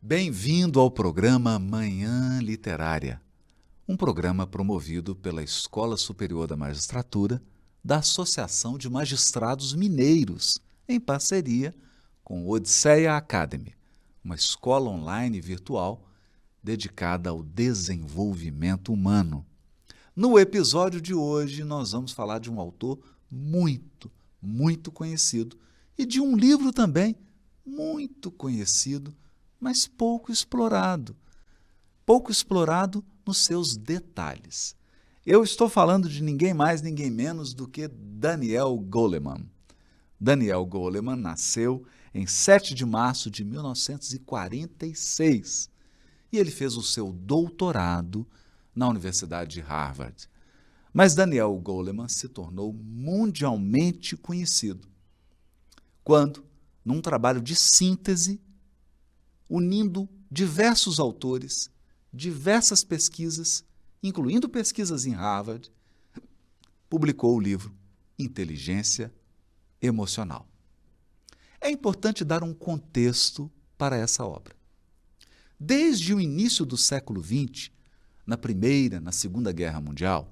Bem-vindo ao programa Manhã Literária, um programa promovido pela Escola Superior da Magistratura da Associação de Magistrados Mineiros, em parceria com o Odisseia Academy, uma escola online virtual dedicada ao desenvolvimento humano. No episódio de hoje, nós vamos falar de um autor muito conhecido e de um livro também muito conhecido, mas pouco explorado nos seus detalhes. Eu estou falando de ninguém mais, ninguém menos do que Daniel Goleman. Daniel Goleman nasceu em 7 de março de 1946 e ele fez o seu doutorado na Universidade de Harvard. Mas Daniel Goleman se tornou mundialmente conhecido quando, num trabalho de síntese, unindo diversos autores, diversas pesquisas, incluindo pesquisas em Harvard, publicou o livro Inteligência Emocional. É importante dar um contexto para essa obra. Desde o início do século XX, na Primeira, na Segunda Guerra Mundial,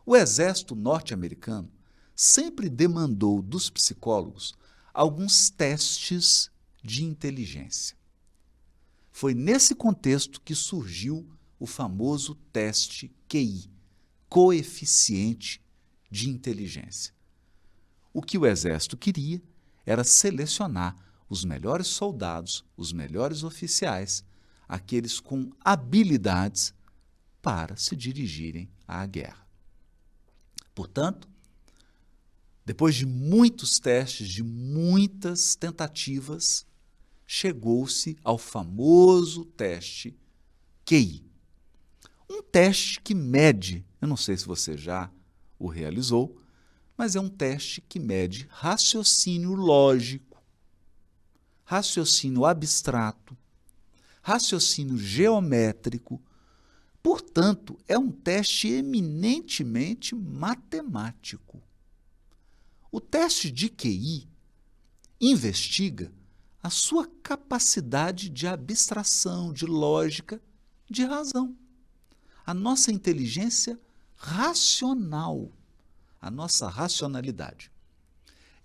o exército norte-americano sempre demandou dos psicólogos alguns testes de inteligência. Foi nesse contexto que surgiu o famoso teste QI, Coeficiente de Inteligência. O que o exército queria era selecionar os melhores soldados, os melhores oficiais, aqueles com habilidades para se dirigirem à guerra. Portanto, depois de muitos testes, de muitas tentativas, chegou-se ao famoso teste QI. Um teste que mede, eu não sei se você já o realizou, mas é um teste que mede raciocínio lógico, raciocínio abstrato, raciocínio geométrico. Portanto, é um teste eminentemente matemático. O teste de QI investiga a sua capacidade de abstração, de lógica, de razão. A nossa inteligência racional, a nossa racionalidade.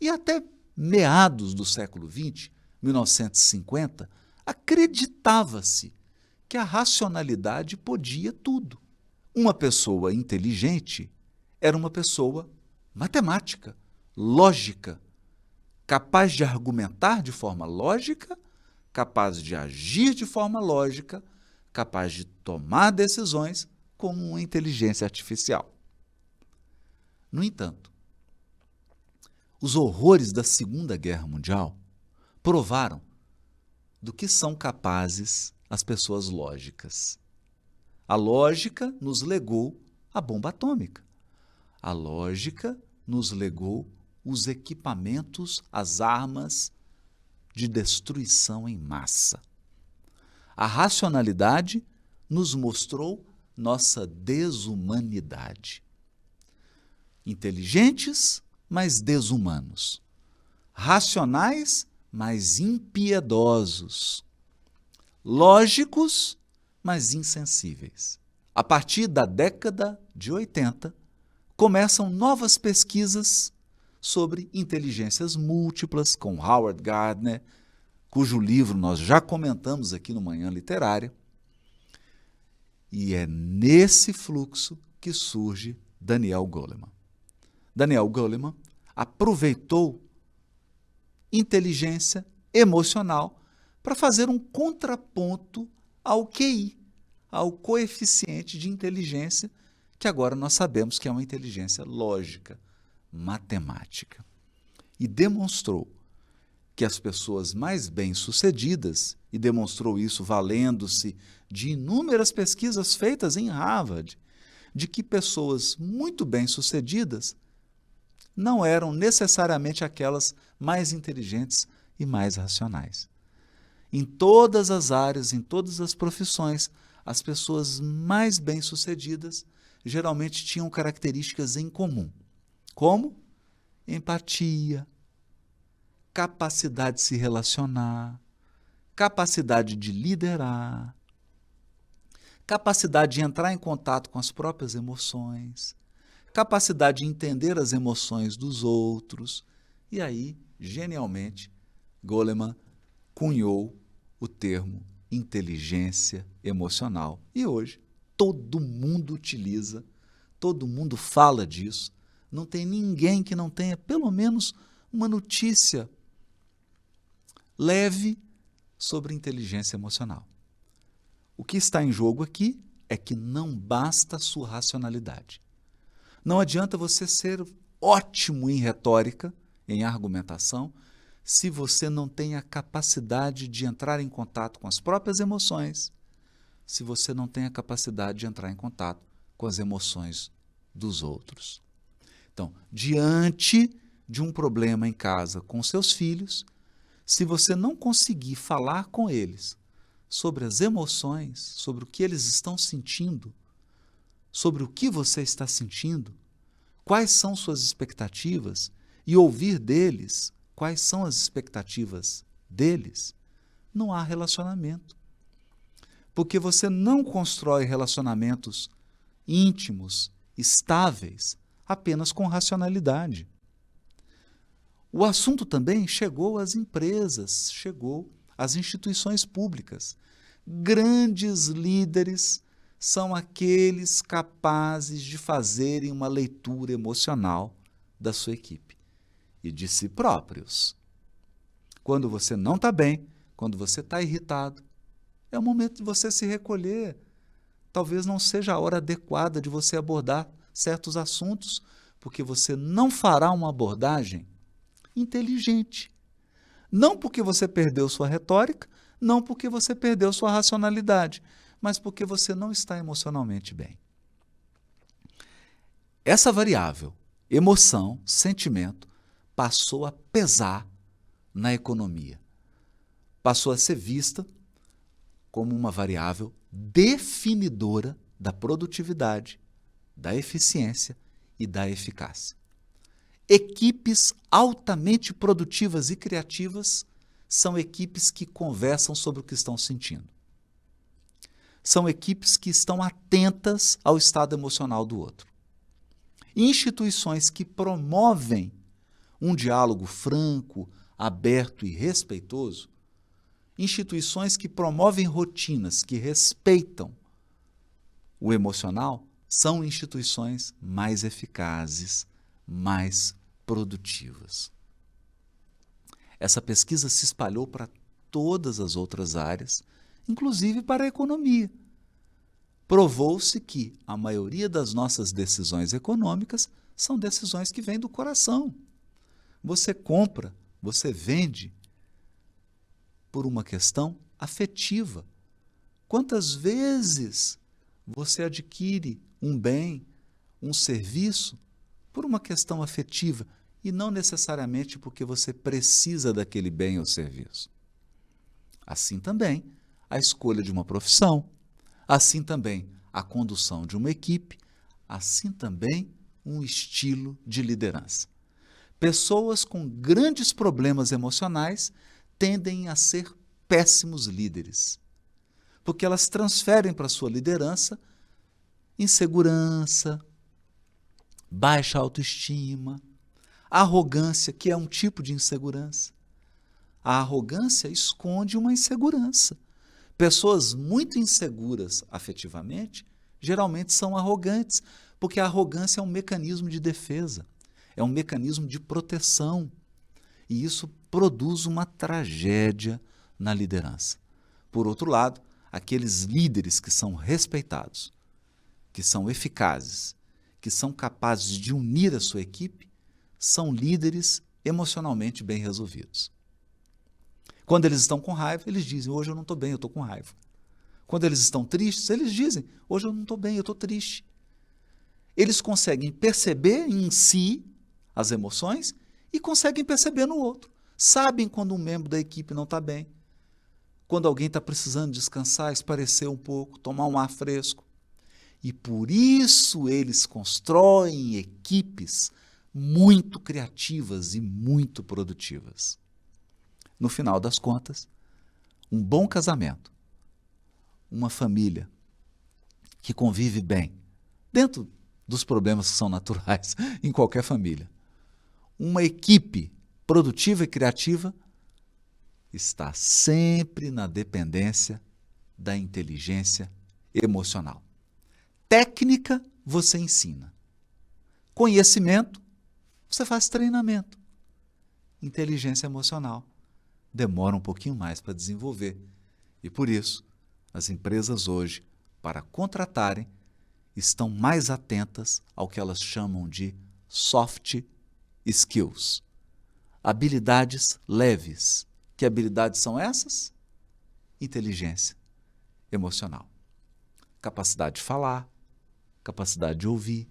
E até meados do século XX, 1950, acreditava-se que a racionalidade podia tudo. Uma pessoa inteligente era uma pessoa matemática, lógica, capaz de argumentar de forma lógica, capaz de agir de forma lógica, capaz de tomar decisões como uma inteligência artificial. No entanto, os horrores da Segunda Guerra Mundial provaram do que são capazes as pessoas lógicas. A lógica nos legou a bomba atômica. A lógica nos legou os equipamentos, as armas de destruição em massa. A racionalidade nos mostrou nossa desumanidade. Inteligentes, mas desumanos. Racionais, mas impiedosos. Lógicos, mas insensíveis. A partir da década de 80, começam novas pesquisas sobre inteligências múltiplas, com Howard Gardner, cujo livro nós já comentamos aqui no Manhã Literária. E é nesse fluxo que surge Daniel Goleman. Daniel Goleman aproveitou inteligência emocional para fazer um contraponto ao QI, ao coeficiente de inteligência, que agora nós sabemos que é uma inteligência lógica, matemática. E demonstrou que as pessoas mais bem-sucedidas, e demonstrou isso valendo-se de inúmeras pesquisas feitas em Harvard, de que pessoas muito bem-sucedidas não eram necessariamente aquelas mais inteligentes e mais racionais. Em todas as áreas, em todas as profissões, as pessoas mais bem-sucedidas geralmente tinham características em comum, como empatia, capacidade de se relacionar, capacidade de liderar, capacidade de entrar em contato com as próprias emoções, capacidade de entender as emoções dos outros. E aí, genialmente, Goleman cunhou o termo inteligência emocional. E hoje, todo mundo utiliza, todo mundo fala disso. Não tem ninguém que não tenha pelo menos uma notícia leve sobre inteligência emocional. O que está em jogo aqui é que não basta a sua racionalidade. Não adianta você ser ótimo em retórica, em argumentação, se você não tem a capacidade de entrar em contato com as próprias emoções, se você não tem a capacidade de entrar em contato com as emoções dos outros. Então, diante de um problema em casa com seus filhos, se você não conseguir falar com eles sobre as emoções, sobre o que eles estão sentindo, sobre o que você está sentindo, quais são suas expectativas, e ouvir deles quais são as expectativas deles, não há relacionamento. Porque você não constrói relacionamentos íntimos, estáveis, apenas com racionalidade. O assunto também chegou às empresas, chegou às instituições públicas. Grandes líderes são aqueles capazes de fazerem uma leitura emocional da sua equipe e de si próprios. Quando você não está bem, quando você está irritado, é o momento de você se recolher. Talvez não seja a hora adequada de você abordar certos assuntos, porque você não fará uma abordagem inteligente. Não porque você perdeu sua retórica, não porque você perdeu sua racionalidade, mas porque você não está emocionalmente bem. Essa variável, emoção, sentimento, passou a pesar na economia. Passou a ser vista como uma variável definidora da produtividade, da eficiência e da eficácia. Equipes altamente produtivas e criativas são equipes que conversam sobre o que estão sentindo. São equipes que estão atentas ao estado emocional do outro. Instituições que promovem um diálogo franco, aberto e respeitoso, instituições que promovem rotinas que respeitam o emocional, são instituições mais eficazes, mais produtivas. Essa pesquisa se espalhou para todas as outras áreas, inclusive para a economia. Provou-se que a maioria das nossas decisões econômicas são decisões que vêm do coração. Você compra, você vende por uma questão afetiva. Quantas vezes você adquire um bem, um serviço, por uma questão afetiva e não necessariamente porque você precisa daquele bem ou serviço? Assim também a escolha de uma profissão, assim também a condução de uma equipe, assim também um estilo de liderança. Pessoas com grandes problemas emocionais tendem a ser péssimos líderes, porque elas transferem para a sua liderança insegurança, baixa autoestima, arrogância, que é um tipo de insegurança. A arrogância esconde uma insegurança. Pessoas muito inseguras afetivamente geralmente são arrogantes, porque a arrogância é um mecanismo de defesa, é um mecanismo de proteção. E isso produz uma tragédia na liderança. Por outro lado, aqueles líderes que são respeitados, que são eficazes, que são capazes de unir a sua equipe, são líderes emocionalmente bem resolvidos. Quando eles estão com raiva, eles dizem, hoje eu não estou bem, eu estou com raiva. Quando eles estão tristes, eles dizem, hoje eu não estou bem, eu estou triste. Eles conseguem perceber em si as emoções e conseguem perceber no outro. Sabem quando um membro da equipe não está bem, quando alguém está precisando descansar, espairecer um pouco, tomar um ar fresco. E por isso eles constroem equipes muito criativas e muito produtivas. No final das contas, Um bom casamento, uma família que convive bem, dentro dos problemas que são naturais em qualquer família, uma equipe produtiva e criativa está sempre na dependência da inteligência emocional. Técnica você ensina. Conhecimento, você faz treinamento. Inteligência emocional demora um pouquinho mais para desenvolver. E por isso, as empresas hoje, para contratarem, estão mais atentas ao que elas chamam de soft skills. Habilidades leves. Que habilidades são essas? Inteligência emocional. Capacidade de falar, capacidade de ouvir,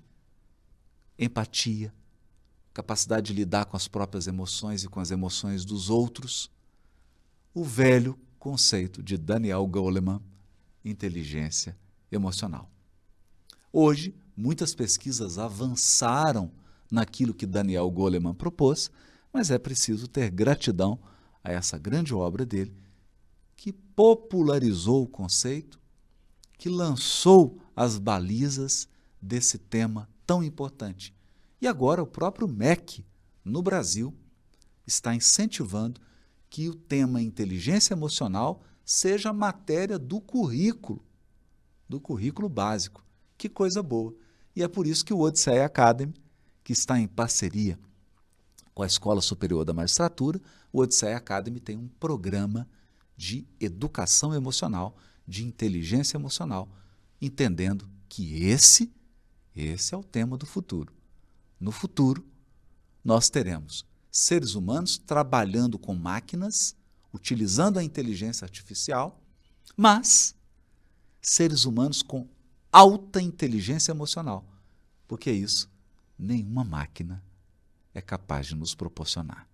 empatia, capacidade de lidar com as próprias emoções e com as emoções dos outros. O velho conceito de Daniel Goleman, inteligência emocional. Hoje, muitas pesquisas avançaram naquilo que Daniel Goleman propôs, mas é preciso ter gratidão a essa grande obra dele, que popularizou o conceito, que lançou as balizas desse tema tão importante. E agora o próprio MEC, no Brasil, está incentivando que o tema inteligência emocional seja matéria do currículo básico. Que coisa boa! E é por isso que o Odisseia Academy, que está em parceria com a Escola Superior da Magistratura, o Odisseia Academy tem um programa de educação emocional, de inteligência emocional, entendendo que esse é o tema do futuro. No futuro, nós teremos seres humanos trabalhando com máquinas, utilizando a inteligência artificial, mas seres humanos com alta inteligência emocional, porque isso nenhuma máquina é capaz de nos proporcionar.